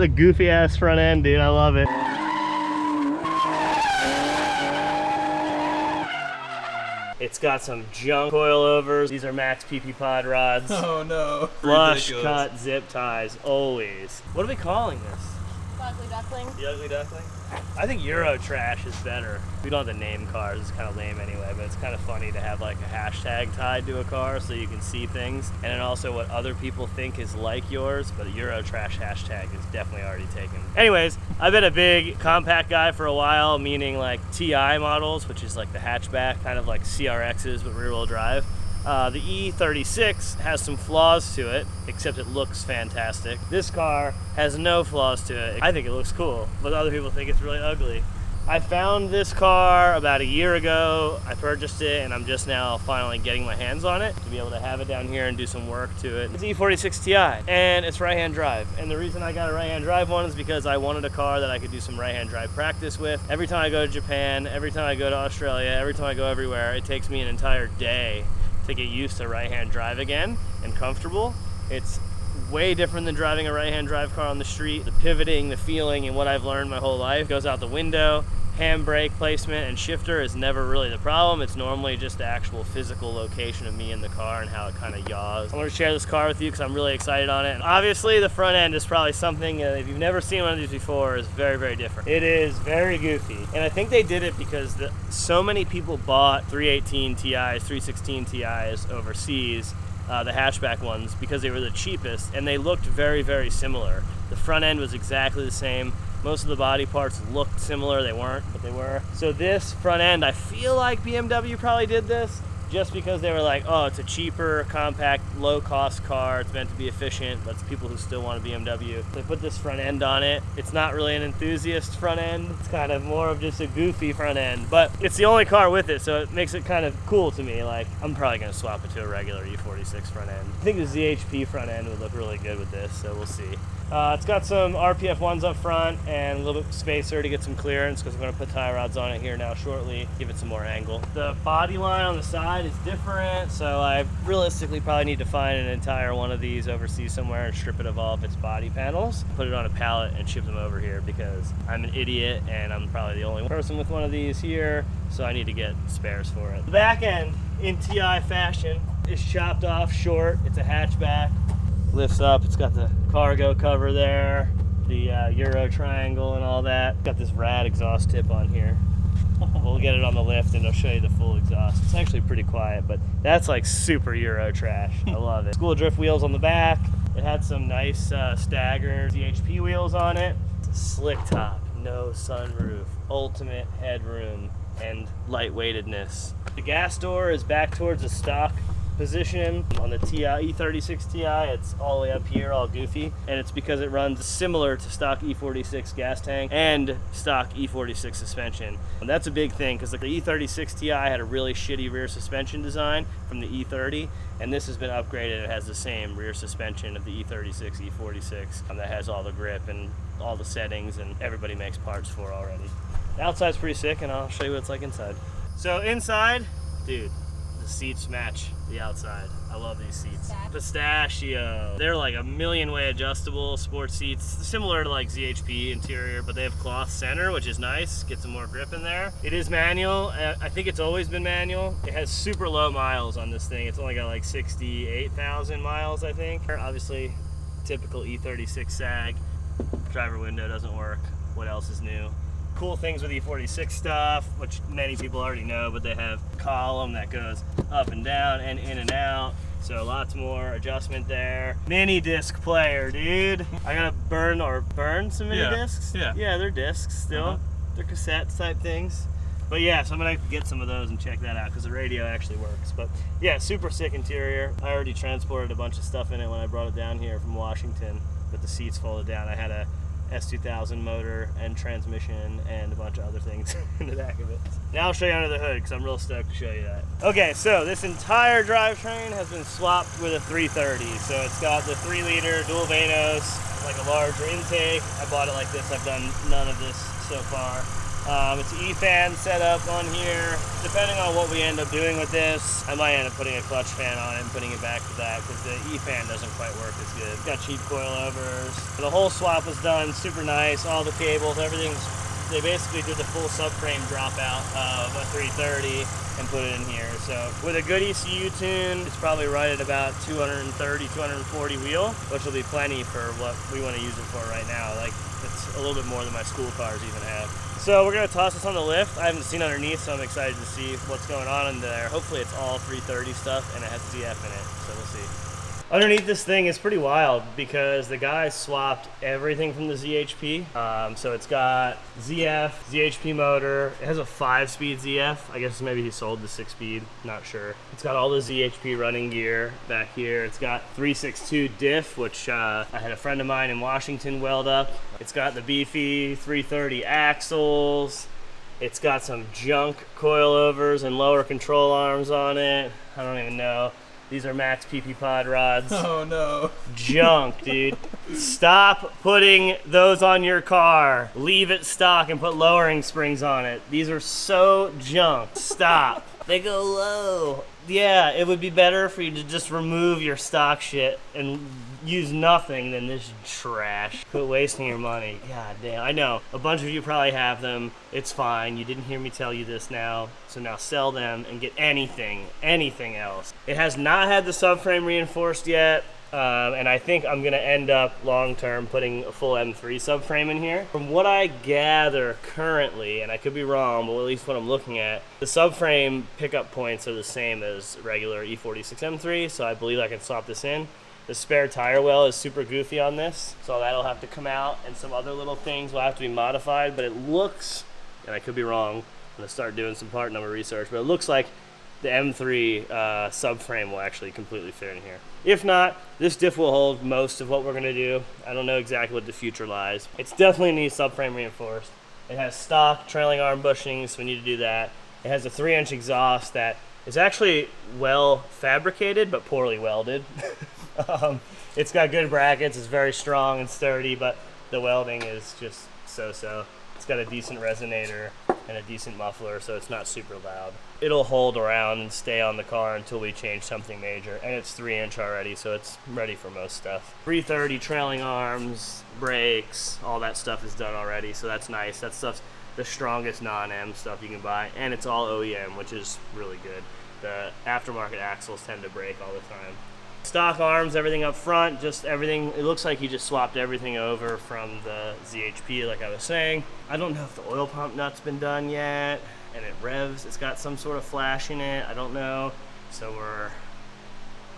the goofy ass front end, dude. I love it. It's got some junk coilovers. These are Max PP Pod rods. Oh no. Flush cut zip ties, always. What are we calling this? The ugly duckling. The ugly duckling? I think Euro trash is better. We don't have to name cars, it's kind of lame anyway, but it's kind of funny to have like a hashtag tied to a car so you can see things. And then also what other people think is like yours, but Euro trash hashtag is definitely already taken. Anyways, I've been a big compact guy for a while, meaning like TI models, which is like the hatchback, kind of like CRXs but rear wheel drive. The E36 has some flaws to it, except it looks fantastic. This car has no flaws to it. I think it looks cool, but other people think it's really ugly. I found this car about a year ago. I purchased it, and I'm just now finally getting my hands on it to be able to have it down here and do some work to it. It's E46 Ti, and it's right-hand drive. And the reason I got a right-hand drive one is because I wanted a car that I could do some right-hand drive practice with. Every time I go to Japan, every time I go to Australia, every time I go everywhere, it takes me an entire day to get used to right-hand drive again and comfortable. It's way different than driving a right-hand drive car on the street. The pivoting, the feeling, and what I've learned my whole life goes out the window. Handbrake placement and shifter is never really the problem. It's normally just the actual physical location of me in the car and how it kind of yaws. I want to share this car with you because I'm really excited on it. And obviously the front end is probably something, if you've never seen one of these before, is very, very different. It is very goofy. And I think they did it because so many people bought 318 Ti's, 316 Ti's overseas, the hatchback ones, because they were the cheapest, and they looked very, very similar. The front end was exactly the same. Most of the body parts looked similar. They weren't, but they were. So this front end, I feel like BMW probably did this just because they were like, oh, it's a cheaper, compact, low-cost car. It's meant to be efficient. That's people who still want a BMW. They put this front end on it. It's not really an enthusiast front end. It's kind of more of just a goofy front end, but it's the only car with it, so it makes it kind of cool to me. Like, I'm probably gonna swap it to a regular E46 front end. I think the ZHP front end would look really good with this, so we'll see. It's got some RPF 1s up front and a little bit of spacer to get some clearance because we're going to put tie rods on it here now shortly, give it some more angle. The body line on the side is different, so I realistically probably need to find an entire one of these overseas somewhere and strip it of all of its body panels, put it on a pallet and ship them over here because I'm an idiot and I'm probably the only person with one of these here, so I need to get spares for it. The back end, in TI fashion, is chopped off short. It's a hatchback. Lifts up, it's got the cargo cover there, the Euro triangle and all that. Got this rad exhaust tip on here. We'll get it on the lift and I'll show you the full exhaust. It's actually pretty quiet, but that's like super Euro trash. I love it. School drift wheels on the back. It had some nice staggered ZHP wheels on it. It's a slick top, no sunroof, ultimate headroom and lightweightedness. The gas door is back towards the stock position. On the E36 Ti, it's all the way up here, all goofy, and it's because it runs similar to stock E46 gas tank and stock E46 suspension. And that's a big thing because the E36 Ti had a really shitty rear suspension design from the E30, and this has been upgraded. It has the same rear suspension of the E36, E46 that has all the grip and all the settings, and everybody makes parts for already. The outside's pretty sick, and I'll show you what it's like inside. So inside, dude, the seats match the outside. I love these seats. Pistachio. They're like a million way adjustable sports seats, similar to like ZHP interior, but they have cloth center, which is nice. Get some more grip in there. It is manual. I think it's always been manual. It has super low miles on this thing. It's only got like 68,000 miles, I think. Obviously, typical E36 sag. Driver window doesn't work. What else is new? Cool things with E46 stuff, which many people already know, but they have a column that goes up and down and in and out, so lots more adjustment there. Mini disc player, dude. I gotta burn some mini discs. Yeah, they're discs still. They're cassette type things. But yeah, so I'm gonna get some of those and check that out because the radio actually works. But yeah, super sick interior. I already transported a bunch of stuff in it when I brought it down here from Washington, with the seats folded down. I had a S2000 motor and transmission and a bunch of other things in the back of it. Now I'll show you under the hood because I'm real stoked to show you that. Okay, so this entire drivetrain has been swapped with a 330. So it's got the 3-liter dual Vanos, like a larger intake. I bought it like this. I've done none of this so far. It's E-fan setup on here. Depending on what we end up doing with this, I might end up putting a clutch fan on it and putting it back to that because the E-fan doesn't quite work as good. It's got cheap coilovers. The whole swap was done super nice. All the cables, everything's. They basically did the full subframe dropout of a 330 and put it in here. So with a good ECU tune, it's probably right at about 230, 240 wheel, which will be plenty for what we want to use it for right now. Like, it's a little bit more than my school cars even have. So we're gonna toss this on the lift. I haven't seen underneath, so I'm excited to see what's going on in there. Hopefully it's all 330 stuff and it has ZF in it, so we'll see. Underneath this thing is pretty wild because the guy swapped everything from the ZHP. So it's got ZF, ZHP motor. It has a 5-speed ZF. I guess maybe he sold the 6-speed, not sure. It's got all the ZHP running gear back here. It's got 362 diff, which I had a friend of mine in Washington weld up. It's got the beefy 330 axles. It's got some junk coilovers and lower control arms on it. I don't even know. These are Max PP Pod rods. Oh no. Junk, dude. Stop putting those on your car. Leave it stock and put lowering springs on it. These are so junk. Stop. They go low. Yeah, it would be better for you to just remove your stock shit and use nothing than this trash. Quit wasting your money. God damn. I know. A bunch of you probably have them. It's fine. You didn't hear me tell you this now. So now sell them and get anything else. It has not had the subframe reinforced yet. And I think I'm gonna end up long-term putting a full M3 subframe in here. From what I gather currently, and I could be wrong, but at least what I'm looking at, the subframe pickup points are the same as regular E46 M3, so I believe I can swap this in. The spare tire well is super goofy on this, so that'll have to come out, and some other little things will have to be modified, but it looks, and I could be wrong, I'm gonna start doing some part number research, but it looks like the M3 subframe will actually completely fit in here. If not, this diff will hold most of what we're gonna do. I don't know exactly what the future lies. It's definitely needs subframe reinforced. It has stock trailing arm bushings, so we need to do that. It has a 3-inch exhaust that is actually well fabricated, but poorly welded. It's got good brackets, it's very strong and sturdy, but the welding is just so-so. It's got a decent resonator and a decent muffler, so it's not super loud. It'll hold around and stay on the car until we change something major, and it's 3-inch already, so it's ready for most stuff. 330 trailing arms, brakes, all that stuff is done already, so that's nice. That stuff's the strongest non-M stuff you can buy, and it's all OEM, which is really good. The aftermarket axles tend to break all the time. Stock arms, everything up front, just everything. It looks like he just swapped everything over from the ZHP, like I was saying. I don't know if the oil pump nut's been done yet, and it revs. It's got some sort of flash in it. I don't know. So we're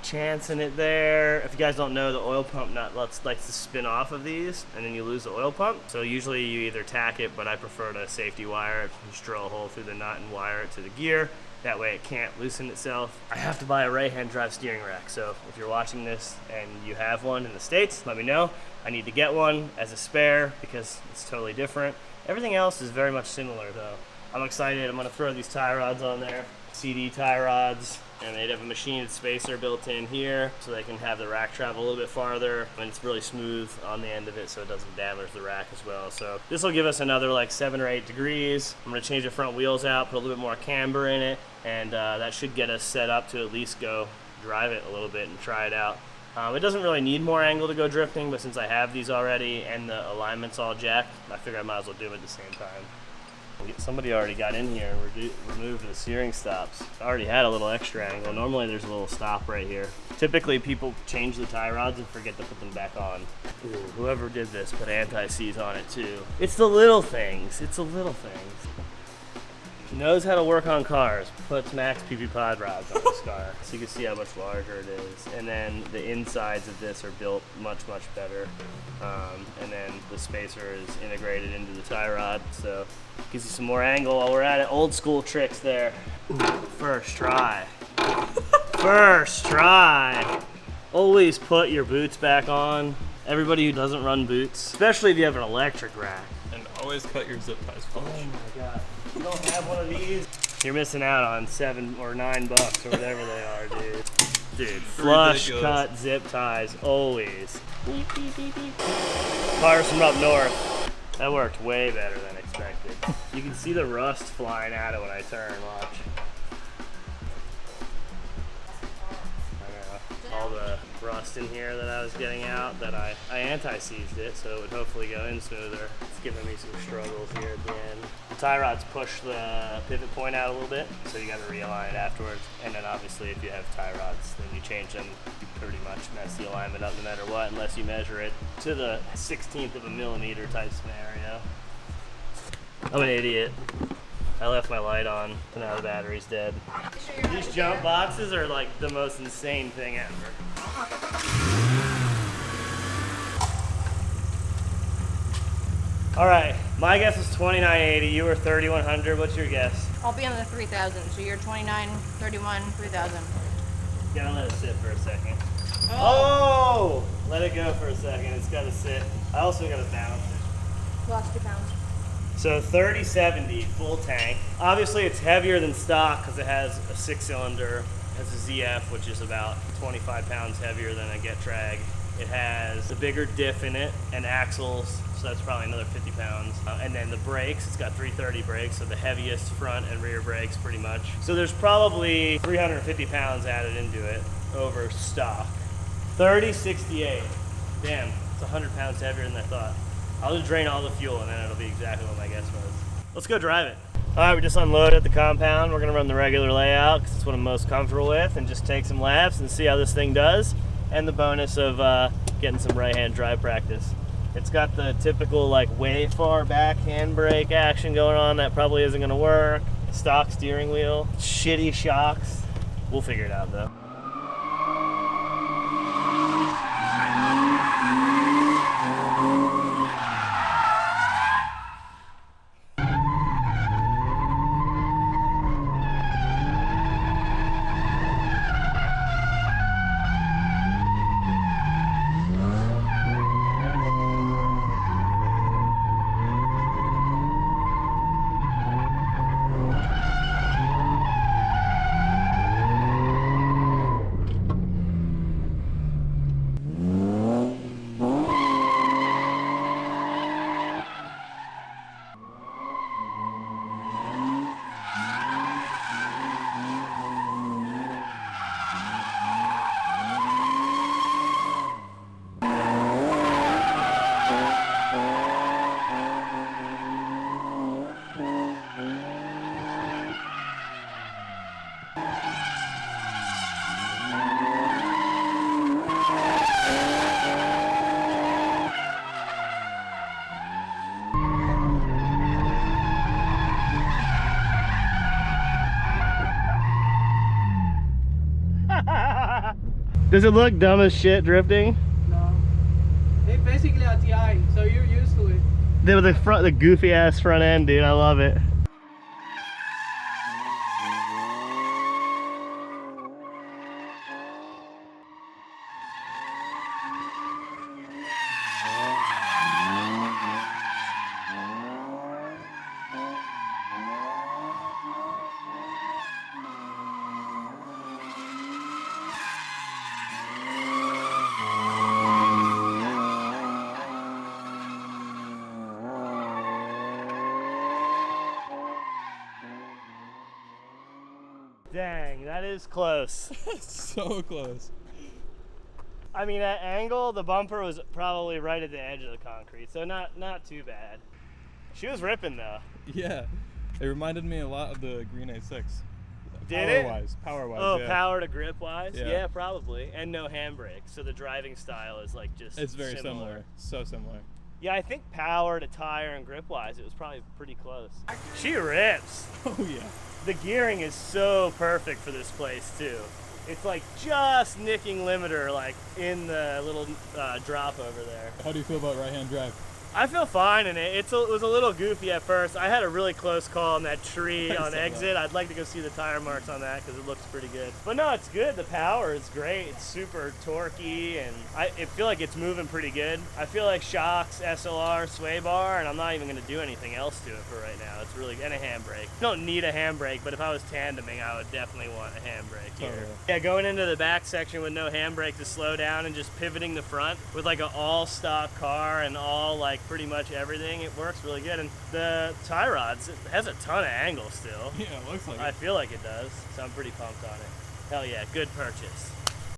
chancing it there. If you guys don't know, the oil pump nut likes to spin off of these, and then you lose the oil pump. So usually you either tack it, but I prefer to safety wire it. Just drill a hole through the nut and wire it to the gear. That way it can't loosen itself. I have to buy a right-hand drive steering rack, so if you're watching this and you have one in the States, let me know. I need to get one as a spare because it's totally different. Everything else is very much similar though. I'm excited. I'm gonna throw these tie rods on there. CD tie rods, and they'd have a machined spacer built in here so they can have the rack travel a little bit farther, and it's really smooth on the end of it so it doesn't damage the rack as well. So this will give us another like 7 or 8 degrees. I'm gonna change the front wheels out, put a little bit more camber in it, and that should get us set up to at least go drive it a little bit and try it out. It doesn't really need more angle to go drifting, but since I have these already and the alignment's all jacked, I figure I might as well do it at the same time. Somebody already got in here and removed the steering stops. I already had a little extra angle. Normally there's a little stop right here. Typically people change the tie rods and forget to put them back on. Ooh, whoever did this put anti-seize on it too. It's the little things. It's the little things. Knows how to work on cars, puts Max PP Pod rods on this car. So you can see how much larger it is. And then the insides of this are built much better. And then the spacer is integrated into the tie rod, so gives you some more angle while we're at it. Old school tricks there. Ooh, first try. First try. Always put your boots back on. Everybody who doesn't run boots, especially if you have an electric rack. And always cut your zip ties flush. Oh my god. If you don't have one of these, you're missing out on $7 or $9 or whatever they are, dude. Dude, flush cut zip ties, always. Beep, beep, beep, beep. Cars from up north. That worked way better than expected. expected. You can see the rust flying out of when I turn, watch. All the rust in here that I was getting out, that I anti-seized it, so it would hopefully go in smoother. It's giving me some struggles here at the end. The tie rods push the pivot point out a little bit, so you gotta realign it afterwards. And then obviously if you have tie rods, then you change them, you pretty much mess the alignment up no matter what, unless you measure it to the 1/16th of a millimeter type scenario. I'm an idiot. I left my light on, so now the battery's dead. These jump boxes are like the most insane thing ever. All right, my guess was 2980. You were 3100. What's your guess? I'll be on the 3000. So you're 29, 31, 3000. Gotta let it sit for a second. Oh! Let it go for a second. It's gotta sit. I also gotta balance it. Lost 2 pounds. So 3070 full tank. Obviously it's heavier than stock because it has a 6-cylinder, has a ZF, which is about 25 pounds heavier than a Getrag. It has a bigger diff in it and axles, so that's probably another 50 pounds. And then the brakes, it's got 330 brakes, so the heaviest front and rear brakes pretty much. So there's probably 350 pounds added into it over stock. 3068. Damn, it's 100 pounds heavier than I thought. I'll just drain all the fuel and then it'll be exactly what my guess was. Let's go drive it. All right, we just unloaded at the compound. We're gonna run the regular layout because it's what I'm most comfortable with, and just take some laps and see how this thing does. And the bonus of getting some right-hand drive practice. It's got the typical like way far back handbrake action going on that probably isn't gonna work. Stock steering wheel, shitty shocks. We'll figure it out though. Does it look dumb as shit drifting? No. It's basically a TI, so you're used to it. The goofy ass front end, dude. I love it. Dang, that is close. So close. I mean, at angle, the bumper was probably right at the edge of the concrete, so not too bad. She was ripping though. Yeah. It reminded me a lot of the Green A6. Did it? Power-wise, Oh, yeah. power to grip wise? Yeah. Yeah, probably. And no handbrake, so the driving style is like just It's very similar. So similar. Yeah, I think power to tire and grip wise, it was probably pretty close. She rips. Oh yeah. The gearing is so perfect for this place too. It's like just nicking limiter like in the little drop over there. How do you feel about right-hand drive? I feel fine in it. It was a little goofy at first. I had a really close call on that tree I on saw exit. that. I'd like to go see the tire marks on that because it looks pretty good. But no, it's good. The power is great. It's super torquey, and I feel like it's moving pretty good. I feel like shocks, SLR, sway bar, and I'm not even going to do anything else to it for right now. It's really good. And a handbrake. You don't need a handbrake, but if I was tandeming, I would definitely want a handbrake here. Totally. Yeah, going into the back section with no handbrake to slow down and just pivoting the front with like an all-stock car and all like pretty much everything. It works really good. And the tie rods, it has a ton of angle still. Yeah, it looks like I it. feel like it does, so I'm pretty pumped on it. Hell yeah, good purchase.